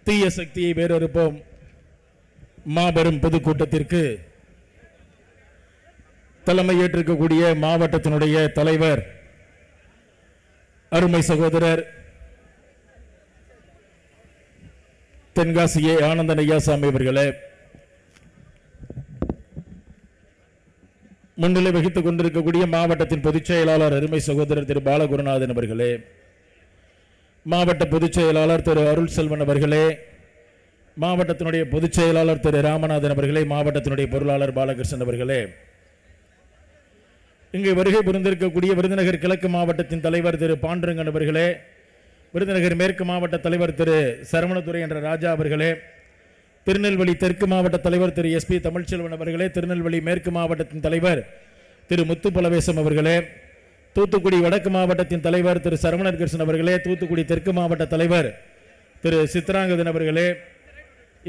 தீய சக்தியை வேறறுப்போம் மாபெரும் பொதுக்கூட்டத்திற்கு தலைமை ஏற்றிருக்கக்கூடிய மாவட்டத்தினுடைய தலைவர் அருமை சகோதரர் தென்காசியே ஆனந்தன் ஐயாசாமி அவர்களே, முன்னிலை வகித்துக் கொண்டிருக்கக்கூடிய மாவட்டத்தின் பொதுச் செயலாளர் அருமை சகோதரர் திரு பாலகுருநாதன் அவர்களே, மாவட்ட பொதுச் செயலாளர் திரு அருள் செல்வன் அவர்களே, மாவட்டத்தினுடைய பொதுச் செயலாளர் திரு ராமநாதன் அவர்களே, மாவட்டத்தினுடைய பொருளாளர் பாலகிருஷ்ணன் அவர்களே, இங்கு வருகை புரிந்திருக்கக்கூடிய விருதுநகர் கிழக்கு மாவட்டத்தின் தலைவர் திரு பாண்டுரங்கன் அவர்களே, விருதுநகர் மேற்கு மாவட்ட தலைவர் திரு சரவணதுரை என்ற ராஜா அவர்களே, திருநெல்வேலி தெற்கு மாவட்ட தலைவர் திரு SP தமிழ்ச்செல்வன் அவர்களே, திருநெல்வேலி மேற்கு மாவட்டத்தின் தலைவர் திரு முத்துப்பலவேசம் அவர்களே, தூத்துக்குடி வடக்கு மாவட்டத்தின் தலைவர் திரு சரவணன் கிருஷ்ணன் அவர்களே, தூத்துக்குடி தெற்கு மாவட்ட தலைவர் திரு சித்ராங்கதன் அவர்களே,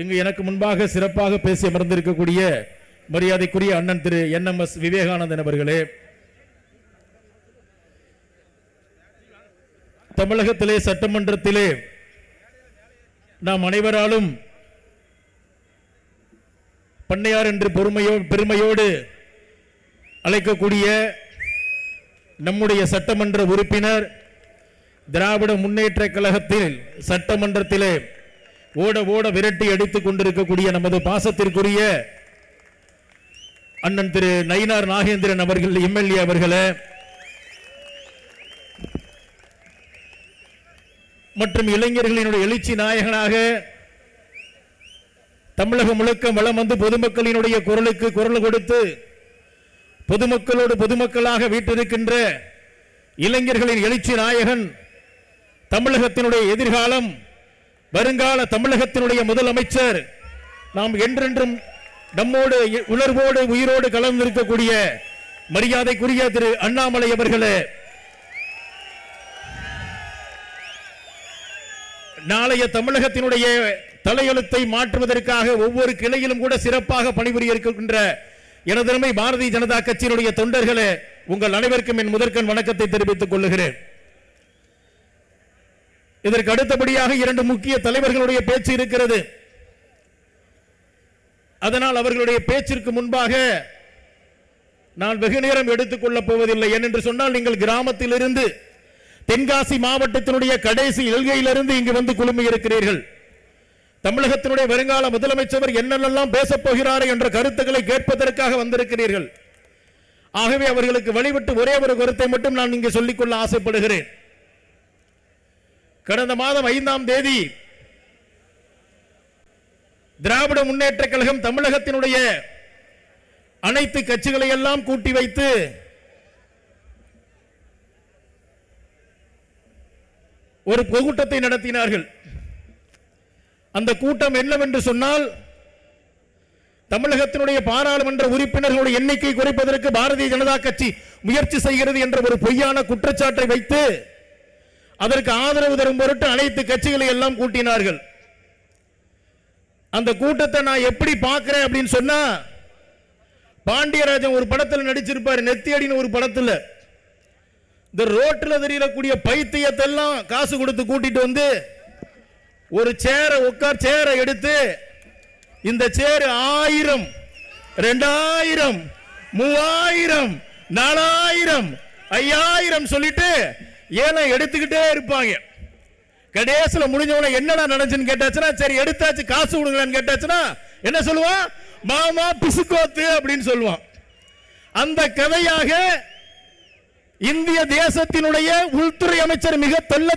இங்கு எனக்கு முன்பாக சிறப்பாக பேசி அமர்ந்திருக்கக்கூடிய மரியாதைக்குரிய அண்ணன் திரு NMS விவேகானந்தன் அவர்களே, தமிழகத்திலே சட்டமன்றத்திலே நாம் அனைவராலும் பண்ணையார் என்று பெருமையோடு அழைக்கக்கூடிய நம்முடைய சட்டமன்ற உறுப்பினர், திராவிட முன்னேற்ற கழகத்தில் சட்டமன்றத்திலே ஓட ஓட விரட்டி அடித்துக் கொண்டிருக்கக்கூடிய நமது பாசத்திற்குரிய அண்ணன் திரு நயினார் நாகேந்திரன் அவர்கள் MLA அவர்களே, மற்றும் இளைஞர்களினுடைய எழுச்சி நாயகனாக தமிழகம் முழுக்க வளம் வந்து பொதுமக்களினுடைய குரலுக்கு குரல் கொடுத்து பொதுமக்களோடு பொதுமக்களாக வீட்டிருக்கின்ற இளைஞர்களின் எழுச்சி நாயகன், தமிழகத்தினுடைய எதிர்காலம், வருங்கால தமிழகத்தினுடைய முதலமைச்சர், நாம் என்றென்றும் நம்மோடு உணர்வோடு உயிரோடு கலந்திருக்கக்கூடிய மரியாதைக்குரிய திரு அண்ணாமலை அவர்களே, நாளைய தமிழகத்தினுடைய தலையெழுத்தை மாற்றுவதற்காக ஒவ்வொரு கிளையிலும் கூட சிறப்பாக பணிபுரிய இருக்கின்ற எனதருமை பாரதிய ஜனதா கட்சியினுடைய தொண்டர்களே, உங்கள் அனைவருக்கும் என் முதற்கண் வணக்கத்தை தெரிவித்துக் கொள்ளுகிறேன். இதற்கு அடுத்தபடியாக 2 முக்கிய தலைவர்களுடைய பேச்சு இருக்கிறது. அதனால் அவர்களுடைய பேச்சிற்கு முன்பாக நான் வெகு நேரம் எடுத்துக் கொள்ளப் போவதில்லை. ஏனென்று சொன்னால், நீங்கள் கிராமத்தில் இருந்து தென்காசி மாவட்டத்தினுடைய கடைசி எல்கையிலிருந்து இங்கு வந்து குழுமி இருக்கிறீர்கள். தமிழகத்தினுடைய வருங்கால முதலமைச்சர் என்னென்னலாம் பேசப் போகிறார் என்ற கருத்துக்களை கேட்பதற்காக வந்திருக்கிறீர்கள். ஆகவே அவர்களுக்கு வழிவிட்டு ஒரே ஒரு கருத்தை மட்டும் நான் இங்கே சொல்லிக்கொள்ள ஆசைப்படுகிறேன். கடந்த மாதம் 5ஆம் தேதி திராவிட முன்னேற்ற கழகம் தமிழகத்தினுடைய அனைத்து கட்சிகளை எல்லாம் கூட்டி வைத்து ஒரு கூட்டத்தை நடத்தினார்கள். அந்த கூட்டம் என்னவென்று சொன்னால், தமிழகத்தினுடைய பாராளுமன்ற உறுப்பினர்களுடைய எண்ணிக்கை குறைப்பதற்கு பாரதிய ஜனதா கட்சி முயற்சி செய்கிறது என்ற ஒரு பொய்யான குற்றச்சாட்டை வைத்து அதற்கு ஆதரவு தரும் பொருட்டு அனைத்து கட்சிகளை எல்லாம் கூட்டினார்கள். அந்த கூட்டத்தை நான் எப்படி பார்க்கிறேன் அப்படின்னு சொன்னா, பாண்டியராஜன் ஒரு படத்தில் நடிச்சிருப்பார், நெத்தியடின்னு ஒரு படத்தில். இந்த ரோட்டில் தெரியக்கூடிய பைத்தியத்தை எல்லாம் காசு கொடுத்து கூட்டிட்டு வந்து ஒரு சேரை எடுத்து, இந்த சேரு 1000, 2000, 3000, 4000, 5000 சொல்லிட்டு ஏன்னா எடுத்துக்கிட்டே இருப்பாங்க. கடைசியில் முடிஞ்சவன என்னடா நடந்துச்சுன்னு கேட்டாச்சுன்னா, சரி எடுத்தாச்சு காசு கொடுங்களான்னு கேட்டாச்சுன்னா என்ன சொல்லுவான், மாமா பிசுக்கோத்து அப்படின்னு சொல்லுவான். அந்த கதையாக இந்திய தேசத்தினுடைய உள்துறை அமைச்சர் மிக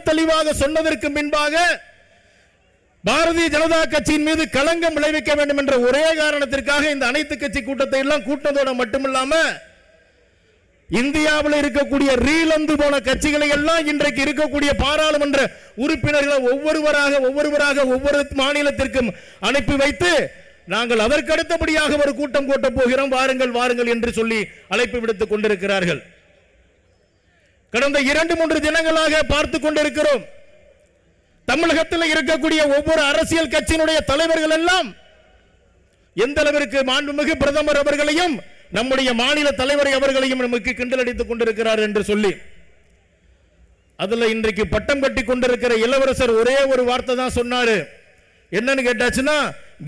தெளிவாக சொன்னதற்கு பின்பாக பாரதிய ஜனதா கட்சியின் மீது களங்கம் விளைவிக்க வேண்டும் என்ற ஒரே காரணத்திற்காக இந்த அனைத்து கட்சி கூட்டத்தை எல்லாம் கூட்டத்தோட மட்டுமில்லாம இந்தியாவில் இருக்கக்கூடிய ரீலந்து போன கட்சிகளை எல்லாம் இன்றைக்கு இருக்கக்கூடிய பாராளுமன்ற உறுப்பினர்களை ஒவ்வொருவராக ஒவ்வொரு மாநிலத்திற்கும் அனுப்பி வைத்து நாங்கள் அதற்கு அடுத்தபடியாக ஒரு கூட்டம் கூட்ட போகிறோம், வாருங்கள் என்று சொல்லி அழைப்பு விடுத்துக் கொண்டிருக்கிறார்கள். கடந்த 2-3 தினங்களாக பார்த்துக் கொண்டிருக்கிறோம். தமிழகத்தில் இருக்கக்கூடிய ஒவ்வொரு அரசியல் கட்சியினுடைய தலைவர்கள் எல்லாம் எந்த அளவிற்கு மாண்புமிகு பிரதமர் அவர்களையும் நம்முடைய மாநில தலைவரை அவர்களையும் நமக்கு கிண்டல் அடித்துக் கொண்டிருக்கிறார் என்று சொல்லி, அதுல இன்றைக்கு பட்டம் கட்டி கொண்டிருக்கிற இளவரசர் ஒரே ஒரு வார்த்தை தான் சொன்னாரு, என்னன்னு கேட்டாச்சுன்னா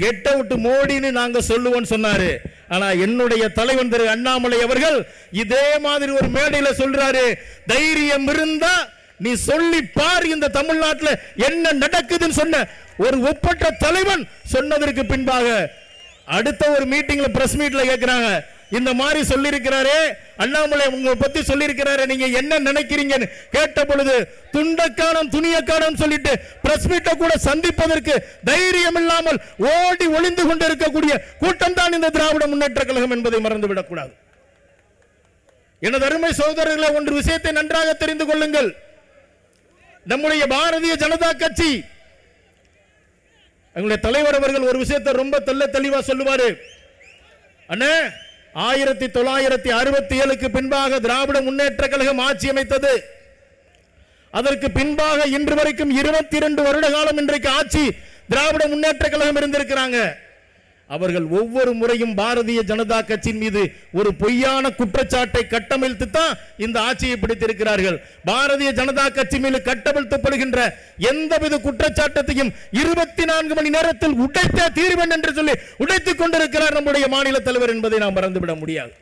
கெட் அவுட் மோடின்னு நாங்க சொல்லுவோம் சொன்னாரு. ஆனா என்னுடைய தலைவன் திரு அண்ணாமலை அவர்கள் இதே மாதிரி ஒரு மேடையில சொல்றாரு, தைரியம் இருந்தா நீ சொல்லி பார் இந்த தமிழ்நாட்டில் என்ன நடக்குதுன்னு சொன்ன ஒரு ஒப்பற்ற தலைவன் சொன்னதற்கு பின்பாக அடுத்த ஒரு மீட்டிங்ல பிரஸ் மீட்ல கேட்கிறாங்க, இந்த மாதிரி சொல்லி இருக்கிறாரு அண்ணாமலை உங்களை பத்தி சொல்லி இருக்கிறாரு, நீங்க என்ன நினைக்கிறீங்கன்னு கேட்ட பொழுது துண்டக்கானம் துணியக்கானம் சொல்லிட்டு பிரஸ் மீட்டை கூட சந்திப்பதற்கு தைரியம் இல்லாமல் ஓடி ஒளிந்து கொண்டு இருக்கக்கூடிய கூட்டம் தான் இந்த திராவிட முன்னேற்ற கழகம் என்பதை மறந்துவிடக் கூடாது. எனது அருமை சகோதரர்களை, ஒன்று விஷயத்தை நன்றாக தெரிந்து கொள்ளுங்கள். நம்முடைய பாரதிய ஜனதா கட்சி எங்களுடைய தலைவர் அவர்கள் ஒரு விஷயத்தை ரொம்ப தெளிவா சொல்லுவாரு. அண்ணே, 1967க்கு பின்பாக திராவிட முன்னேற்ற கழகம் ஆட்சி அமைத்தது. அதற்கு பின்பாக இன்று வரைக்கும் 22 வருட காலம் இன்றைக்கு ஆட்சி திராவிட முன்னேற்ற கழகம் இருந்திருக்கிறாங்க. அவர்கள் ஒவ்வொரு முறையும் பாரதிய ஜனதா கட்சியின் மீது ஒரு பொய்யான குற்றச்சாட்டை கட்டமைத்து தான் இந்த ஆட்சியை பிடித்திருக்கிறார்கள். பாரதிய ஜனதா கட்சி மீது கட்டமைக்கப்படுகின்ற எந்தவித குற்றச்சாட்டத்தையும் 24 மணி நேரத்தில் உடைத்தே தீர்வேன் என்று சொல்லி உடைத்துக் கொண்டிருக்கிறார் நம்முடைய மாநில தலைவர் என்பதை நாம் மறந்துவிட முடியாது.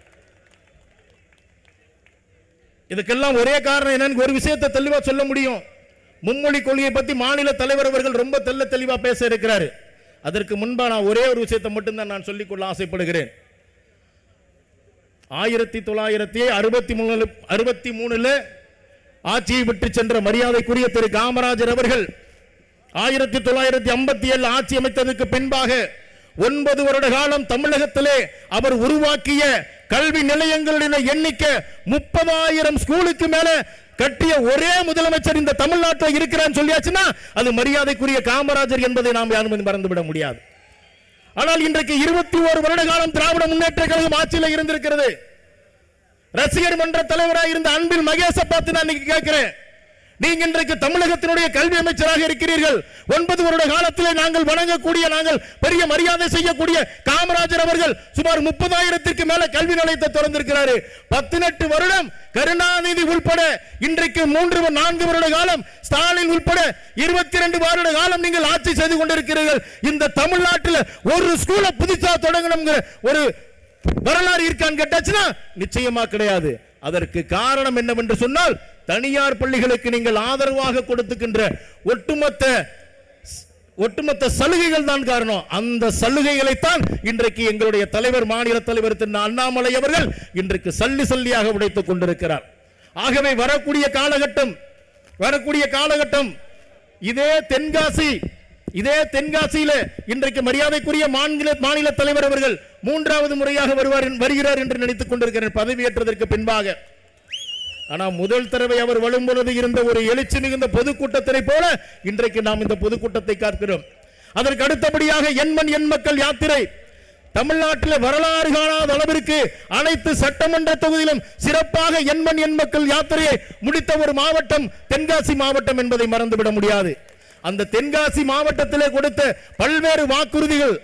இதுக்கெல்லாம் ஒரே காரணம் என்னன்னு ஒரு விஷயத்தை தெளிவா சொல்ல முடியும். மும்மொழி கொள்கையை பத்தி மாநில தலைவர் அவர்கள் ரொம்ப தெளிவா பேச இருக்கிறாரு. அதற்கு முன்பா நான் ஒரே ஒரு விஷயத்தை மட்டும்தான் நான் சொல்லிக்கொள்ள ஆசைப்படுகிறேன். 1963 ஆட்சியை விட்டு சென்ற மரியாதைக்குரிய திரு காமராஜர் அவர்கள் 1957 ஆட்சி அமைத்ததற்கு பின்பாக 9 வருட காலம் தமிழகத்திலே அவர் உருவாக்கிய கல்வி நிலையங்களுடைய எண்ணிக்கை 30,000 ஸ்கூலுக்கு மேல கட்டிய ஒரே முதலமைச்சர் இந்த தமிழ்நாட்டில் இருக்கிறான்னு சொல்லியாச்சுன்னா அது மரியாதைக்குரிய காமராஜர் என்பதை நாம் யாரும் மறந்துவிட முடியாது. ஆனால் இன்றைக்கு 21 வருட காலம் திராவிட முன்னேற்ற கழகம் ஆட்சியில் இருந்திருக்கிறது. ரசிகர் மன்ற தலைவராக இருந்த அன்பில் மகேஷை பார்த்து நான் இன்னைக்கு கேட்கிறேன், நீங்க இன்றைக்கு தமிழகத்தினுடைய கல்வி அமைச்சராக இருக்கிறீர்கள். 9 வருட காலத்திலே நாங்கள் வணங்கக்கூடிய, நாங்கள் பெரிய மரியாதை செய்யக்கூடிய காமராஜர் அவர்கள் சுமார் 30,000க்கு மேல கல்வி நிலையத்தை திறந்திருக்கிறார். 18 வருடம் கருணாநிதி உள்பட இன்றைக்கு 3-4 வருட காலம் ஸ்டாலின் உள்பட 22 வருட காலம் நீங்கள் ஆட்சி செய்து கொண்டிருக்கிறீர்கள். இந்த தமிழ்நாட்டில் ஒரு ஸ்கூலை புதுசா தொடங்கணும் ஒரு வரலாறு இருக்கான்னு கேட்டாச்சுன்னா நிச்சயமா கிடையாது. அதற்கு காரணம் என்னவென்று சொன்னால் தனியார் பள்ளிகளுக்கு நீங்கள் ஆதரவாக கொடுத்துக்கின்ற ஒட்டுமொத்த சலுகைகள் தான் காரணம். அந்த சலுகைகளைத்தான் இன்றைக்கு எங்களுடைய தலைவர், மாநில தலைவர் திரு அண்ணாமலை அவர்கள் இன்றைக்கு சல்லியாக உடைத்துக் கொண்டிருக்கிறார். ஆகவே வரக்கூடிய காலகட்டம் இதே தென்காசியில இன்றைக்கு மரியாதைக்குரிய மாநில தலைவர் அவர்கள் 3வது முறையாக வருகிறார் என்று நினைத்துக் கொண்டிருக்கிறேன் பதவியேற்றதற்கு பின்பாக. ஆனா முதல் தடவை அவர் வரும்பொழுது இருந்த ஒரு எழுச்சி மிகுந்த பொதுக்கூட்டத்தை போல இன்றைக்கு நாம் இந்த பொதுக்கூட்டத்தை காக்கிறோம். அதற்கு அடுத்தபடியாக எண்மண் எண் மக்கள் யாத்திரை தமிழ்நாட்டில் வரலாறு காணாத அளவிற்கு அனைத்து சட்டமன்ற தொகுதியிலும் சிறப்பாக எண்மண் எண் மக்கள் யாத்திரையை முடித்த ஒரு மாவட்டம் தென்காசி மாவட்டம் என்பதை மறந்துவிட முடியாது. அந்த தென்காசி மாவட்டத்திலே கொடுத்த பல்வேறு வாக்குறுதிகள்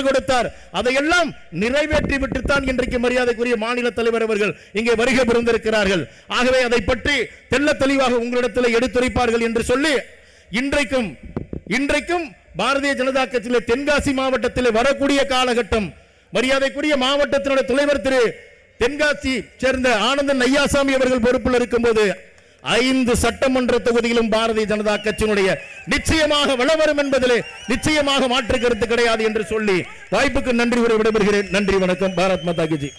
கொடுத்தார். அதையெல்லாம் நிறைவேற்றி விட்டுத்தான் இன்றைக்கு மரியாதைக்குரிய மாநில தலைவர் அவர்கள் இங்கே வருகை புரிந்திருக்கிறார்கள். ஆகவே அதை பற்றி தெள்ள தெளிவாக உங்களிடத்தில் எடுத்துரைப்பார்கள் என்று சொல்லி இன்றைக்கும் பாரதிய ஜனதா கட்சியிலே தென்காசி மாவட்டத்தில் வரக்கூடிய காலகட்டம் மரியாதைக்குரிய மாவட்டத்தினுடைய தலைவர் திரு தென்காசி சேர்ந்த ஆனந்தன் ஐயாசாமி அவர்கள் பொறுப்பில் இருக்கும்போது 5 சட்டமன்ற தொகுதியிலும் பாரதிய ஜனதா கட்சியினுடைய நிச்சயமாக வளவரும் என்பதிலே நிச்சயமாக மாற்று கருத்து கிடையாது என்று சொல்லி வாய்ப்புக்கு நன்றி கூறி விடைபெறுகிறேன். நன்றி, வணக்கம். பாரத் மாதா கி ஜெய்.